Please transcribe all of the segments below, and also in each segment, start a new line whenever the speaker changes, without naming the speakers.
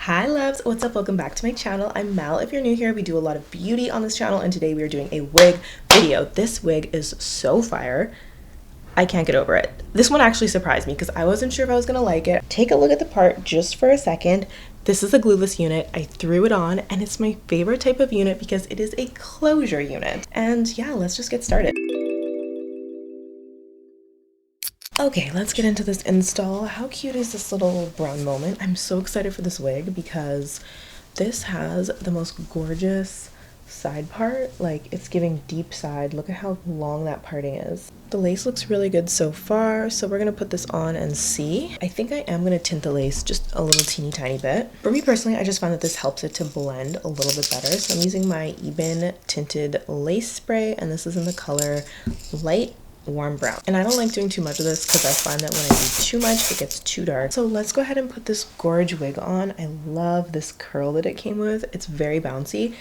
Hi loves, what's up? Welcome back to my channel. I'm Mal. If you're new here, we do a lot of beauty on this channel, and today we are doing a wig video. This wig is so fire. I can't get over it. This one actually surprised me because I wasn't sure if I was gonna like it. Take a look at the part just for a second. This is a glueless unit. I threw it on and it's my favorite type of unit because it is a closure unit. And yeah, let's just get started. Okay, let's get into this install. How cute is this little brown moment? I'm so excited for this wig because this has the most gorgeous side part. Like, it's giving deep side. Look at how long that parting is. The lace looks really good so far, so we're gonna put this on and see. I think I am gonna tint the lace just a little teeny tiny bit. For me personally, I just find that this helps it to blend a little bit better. So I'm using my Ebin tinted lace spray, and this is in the color Light Warm Brown. And I don't like doing too much of this because I find that when I do too much, it gets too dark. So let's go ahead and put this gorge wig on. I love this curl that it came with. It's very bouncy.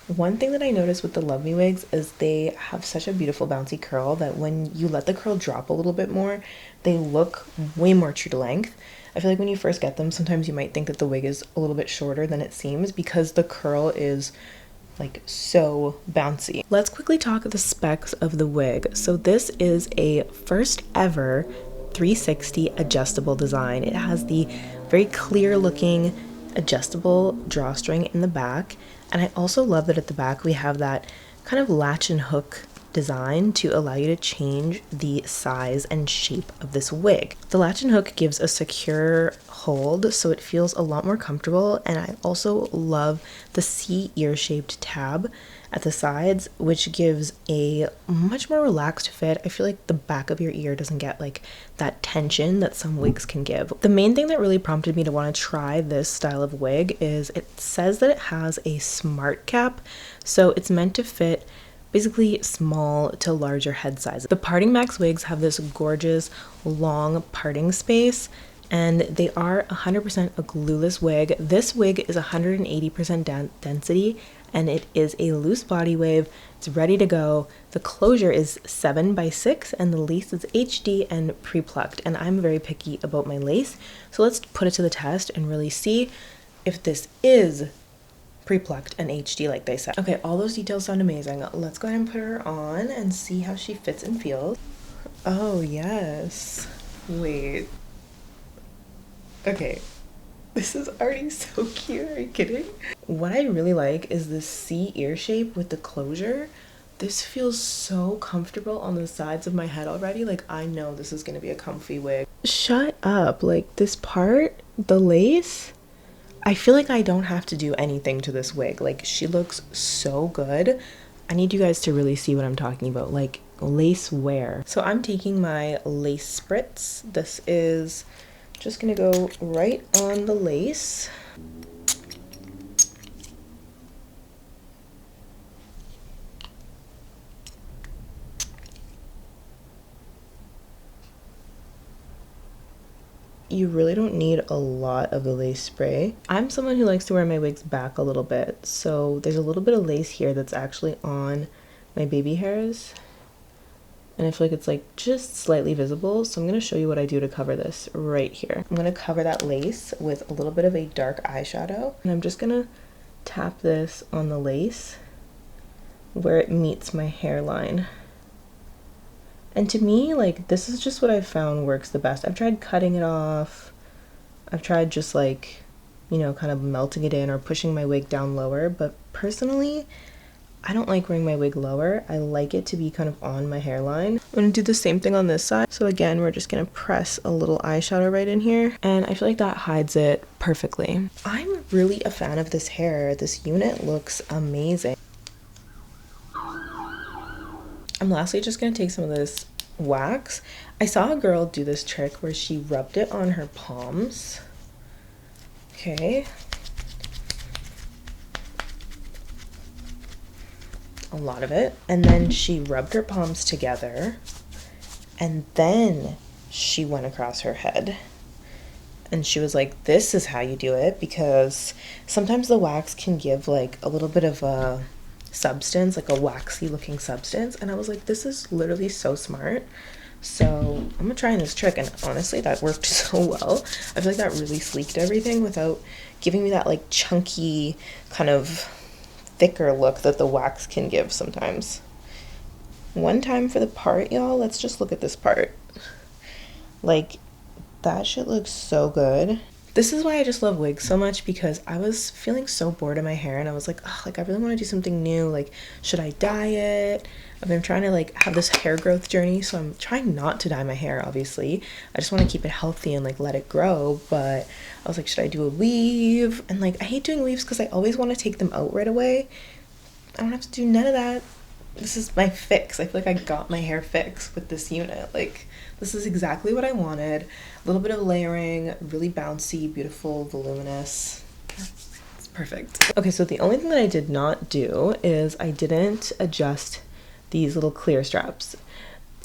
One thing that I noticed with the LUVME wigs is they have such a beautiful bouncy curl that when you let the curl drop a little bit more, they look way more true to length. I feel like when you first get them, sometimes you might think that the wig is a little bit shorter than it seems because the curl is like so bouncy. Let's quickly talk the specs of the wig. So this is a first ever 360 adjustable design. It has the very clear looking adjustable drawstring in the back, and I also love that at the back we have that kind of latch and hook design to allow you to change the size and shape of this wig. The latch and hook gives a secure hold, so it feels a lot more comfortable, and I also love the C ear shaped tab at the sides, which gives a much more relaxed fit. I feel like the back of your ear doesn't get like that tension that some wigs can give. The main thing that really prompted me to want to try this style of wig is it says that it has a smart cap, so it's meant to fit basically small to larger head sizes. The PartingMax wigs have this gorgeous long parting space, and they are 100% a glueless wig. This wig is 180% density, and it is a loose body wave. It's ready to go. The closure is 7x6, and the lace is HD and pre-plucked, and I'm very picky about my lace. So let's put it to the test and really see if this is pre-plucked and HD like they said. Okay, all those details sound amazing. Let's go ahead and put her on and see how she fits and feels. Oh yes. Wait. Okay. This is already so cute. Are you kidding? What I really like is this C ear shape with the closure. This feels so comfortable on the sides of my head already. Like, I know this is gonna be a comfy wig. Shut up. Like, this part, the lace, I feel like I don't have to do anything to this wig. Like, she looks so good. I need you guys to really see what I'm talking about, like lace wear. So I'm taking my lace spritz. This is just gonna go right on the lace. You really don't need a lot of the lace spray. I'm someone who likes to wear my wigs back a little bit, so there's a little bit of lace here that's actually on my baby hairs, and I feel like it's like just slightly visible, so I'm going to show you what I do to cover this right here. I'm going to cover that lace with a little bit of a dark eyeshadow, and I'm just going to tap this on the lace where it meets my hairline. And to me, like, this is just what I've found works the best. I've tried cutting it off. I've tried just like, you know, kind of melting it in or pushing my wig down lower. But personally, I don't like wearing my wig lower. I like it to be kind of on my hairline. I'm gonna do the same thing on this side. So again, we're just gonna press a little eyeshadow right in here. And I feel like that hides it perfectly. I'm really a fan of this hair. This unit looks amazing. I'm lastly just going to take some of this wax. I saw a girl do this trick where she rubbed it on her palms. Okay. A lot of it. And then she rubbed her palms together. And then she went across her head. And she was like, this is how you do it, because sometimes the wax can give like a little bit of a substance, like a waxy looking substance, and I was like, this is literally so smart. So I'm gonna try in this trick, and honestly that worked so well. I feel like that really sleeked everything without giving me that like chunky kind of thicker look that the wax can give sometimes. One time for the part, y'all. Let's just look at this part. Like, that shit looks so good. This is why I just love wigs so much, because I was feeling so bored in my hair and I was like, oh, like I really want to do something new. Like, should I dye it? I've been trying to like have this hair growth journey, so I'm trying not to dye my hair, obviously. I just want to keep it healthy and like let it grow. But I was like, should I do a weave? And like, I hate doing weaves because I always want to take them out right away. I don't have to do none of that. This is my fix. I feel like I got my hair fix with this unit. Like, this is exactly what I wanted. A little bit of layering, really bouncy, beautiful, voluminous. It's perfect. Okay, so the only thing that I did not do is I didn't adjust these little clear straps.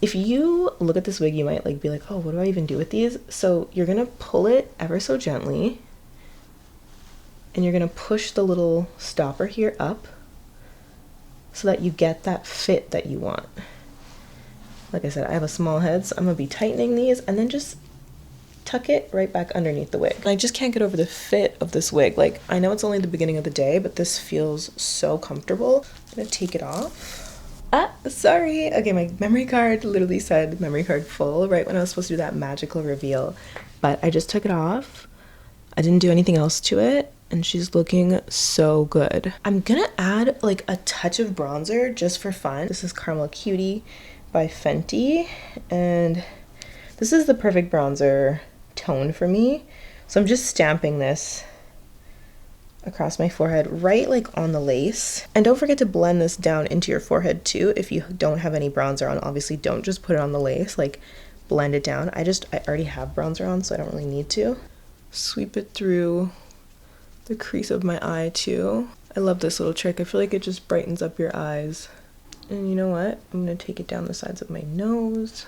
If you look at this wig, you might like be like, oh, what do I even do with these? So you're gonna pull it ever so gently, and you're gonna push the little stopper here up so that you get that fit that you want. Like I said, I have a small head, so I'm gonna be tightening these and then just tuck it right back underneath the wig. I just can't get over the fit of this wig. Like, I know it's only the beginning of the day, but this feels so comfortable. I'm gonna take it off. Ah, sorry. Okay, my memory card literally said memory card full right when I was supposed to do that magical reveal, but I just took it off. I didn't do anything else to it, and she's looking so good. I'm gonna add like a touch of bronzer just for fun. This is Caramel Cutie by Fenty, and this is the perfect bronzer tone for me. So I'm just stamping this across my forehead, right like on the lace. And don't forget to blend this down into your forehead too. If you don't have any bronzer on, obviously don't just put it on the lace, like blend it down. I already have bronzer on, so I don't really need to. Sweep it through the crease of my eye too. I love this little trick. I feel like it just brightens up your eyes. And you know what? I'm gonna take it down the sides of my nose.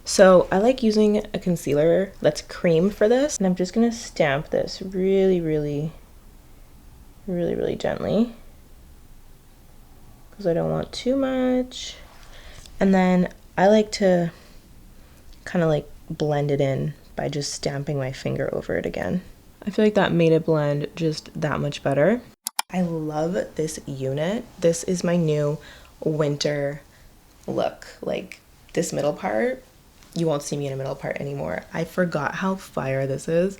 So I like using a concealer that's cream for this, and I'm just gonna stamp this really, really, really, really gently because I don't want too much. And then I like to kind of like blend it in by just stamping my finger over it again. I feel like that made it blend just that much better. I love this unit. This is my new winter look. Like, this middle part, you won't see me in a middle part anymore. I forgot how fire this is.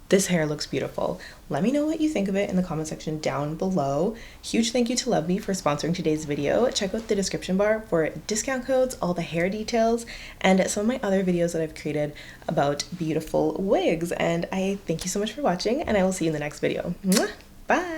This hair looks beautiful. Let me know what you think of it in the comment section down below. Huge thank you to LUVME for sponsoring today's video. Check out the description bar for discount codes, all the hair details, and some of my other videos that I've created about beautiful wigs. And I thank you so much for watching, and I will see you in the next video. Mwah! Bye!